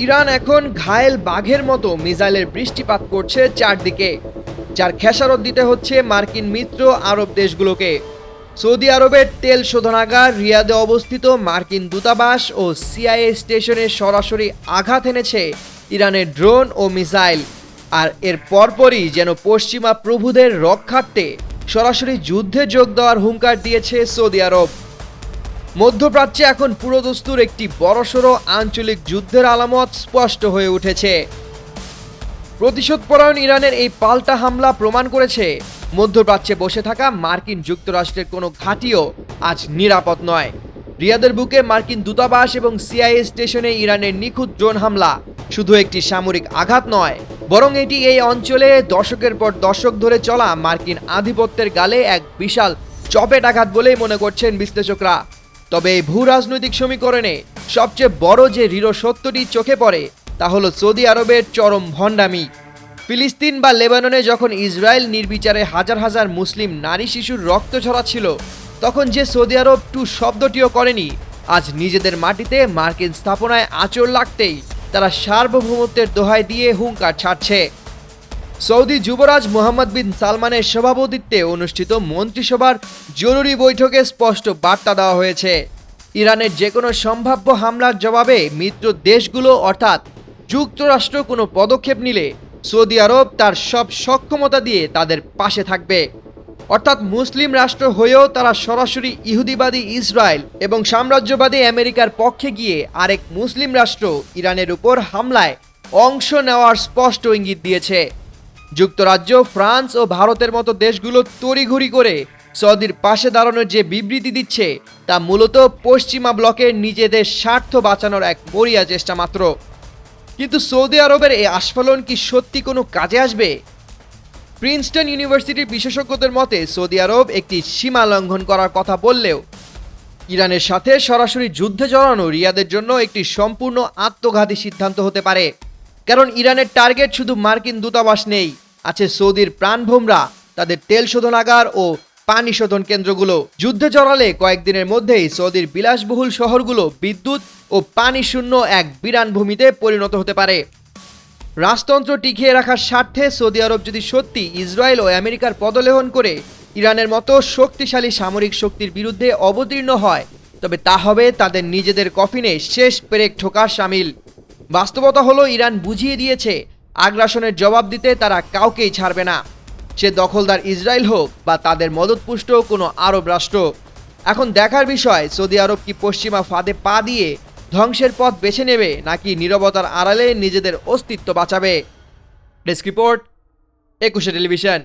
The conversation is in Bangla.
ইরান এখন ঘায়েল বাঘের মতো মিসাইলের বৃষ্টিপাত করছে চারদিকে, যার খেসারত দিতে হচ্ছে মার্কিন মিত্র আরব দেশগুলোকে। সৌদি আরবের তেল শোধনাগার রিয়াদে অবস্থিত মার্কিন দূতাবাস ও সিআইএ স্টেশনে সরাসরি আঘাত এনেছে ইরানের ড্রোন ও মিসাইল। আর এর পরপরই যেন পশ্চিমা প্রভুদের রক্ষার্থে সরাসরি যুদ্ধে যোগ দেওয়ার হুঙ্কার দিয়েছে সৌদি আরব। মধ্যপ্রাচ্যে এখন পুরোদস্তুর একটি বড়সড় আঞ্চলিক যুদ্ধের আলামত স্পষ্ট হয়ে উঠেছে। প্রতিশোধপরায়ণ ইরানের এই পাল্টা হামলা প্রমাণ করেছে মধ্যপ্রাচ্যে বসে থাকা মার্কিন যুক্তরাষ্ট্রের কোনো ঘাঁটিও আজ নিরাপদ নয়। রিয়াদের বুকে মার্কিন দূতাবাস এবং সিআইএ স্টেশনে ইরানের নিখুঁত ড্রোন হামলা শুধু একটি সামরিক আঘাত নয়, বরং এটি এই অঞ্চলে দশকের পর দশক ধরে চলা মার্কিন আধিপত্যের গালে এক বিশাল চপেটাঘাত বলেই মনে করছেন বিশ্লেষকরা। তবে এই ভূ রাজনৈতিক সমীকরণে সবচেয়ে বড় যে দৃঢ় সত্যটি চোখে পড়ে তা হলো সৌদি আরবের চরম ভণ্ডামি। ফিলিস্তিন বা লেবাননে যখন ইসরায়েল নির্বিচারে হাজার হাজার মুসলিম নারী শিশুর রক্ত ঝরাচ্ছিল, তখন যে সৌদি আরব টু শব্দটিও করেনি, আজ নিজেদের মাটিতে মার্কিন স্থাপনায় আঁচড় লাগতেই তারা সার্বভৌমত্বের দোহাই দিয়ে হুঙ্কার ছাড়ছে। সৌদি যুবরাজ মোহাম্মদ বিন সালমানের সভাপতিত্বে অনুষ্ঠিত মন্ত্রিসভার জরুরি বৈঠকে স্পষ্ট বার্তা দেওয়া হয়েছে, ইরানের যে কোনো সম্ভাব্য হামলার জবাবে মিত্র দেশগুলো অর্থাৎ যুক্তরাষ্ট্র কোনো পদক্ষেপ নিলে সৌদি আরব তার সব সক্ষমতা দিয়ে তাদের পাশে থাকবে। অর্থাৎ মুসলিম রাষ্ট্র হয়েও তারা সরাসরি ইহুদিবাদী ইসরায়েল এবং সাম্রাজ্যবাদী আমেরিকার পক্ষে গিয়ে আরেক মুসলিম রাষ্ট্র ইরানের উপর হামলায় অংশ নেওয়ার স্পষ্ট ইঙ্গিত দিয়েছে। যুক্তরাজ্য, ফ্রান্স ও ভারতের মতো দেশগুলো তড়িঘড়ি করে সৌদির পাশে দাঁড়ানোর যে বিবৃতি দিচ্ছে তা মূলত পশ্চিমা ব্লকের নিজেদের স্বার্থ বাঁচানোর এক মরিয়া চেষ্টা মাত্র। কিন্তু সৌদি আরবের এই আস্ফালন কি সত্যি কোনো কাজে আসবে? প্রিন্সটন ইউনিভার্সিটির বিশেষজ্ঞদের মতে সৌদি আরব একটি সীমা লঙ্ঘন করার কথা বললেও ইরানের সাথে সরাসরি যুদ্ধে জড়ানো রিয়াদের জন্য একটি সম্পূর্ণ আত্মঘাতী সিদ্ধান্ত হতে পারে। কারণ ইরানের টার্গেট শুধু মার্কিন দূতাবাস নেই, আছে সৌদির প্রাণভোমরা, তাদের তেল শোধনাগার ও পানি শোধন কেন্দ্রগুলো। যুদ্ধে জড়ালে কয়েকদিনের মধ্যেই সৌদির বিলাসবহুল শহরগুলো বিদ্যুৎ ও পানি শূন্য এক বিরান ভূমিতে পরিণত হতে পারে। রাজতন্ত্র টিকিয়ে রাখার স্বার্থে সৌদি আরব যদি সত্যি ইসরায়েল ও আমেরিকার পদলেহন করে ইরানের মতো শক্তিশালী সামরিক শক্তির বিরুদ্ধে অবতীর্ণ হয়, তবে তা হবে তাদের নিজেদের কফিনে শেষ পেরেক ঠোকার শামিল। বাস্তবতা হলো ইরান বুঝিয়ে দিয়েছে আগ্রাসনের জবাব দিতে তারা কাউকেই ছাড়বে না, সে দখলদার ইসরায়েল হোক বা তাদের মদতপুষ্ট কোনো আরব রাষ্ট্র। এখন দেখার বিষয় সৌদি আরব কি পশ্চিমা ফাঁদে পা দিয়ে ধ্বংসের পথ বেছে নেবে নাকি নীরবতার আড়ালে নিজেদের অস্তিত্ব বাঁচাবে। Desk report, 21 television.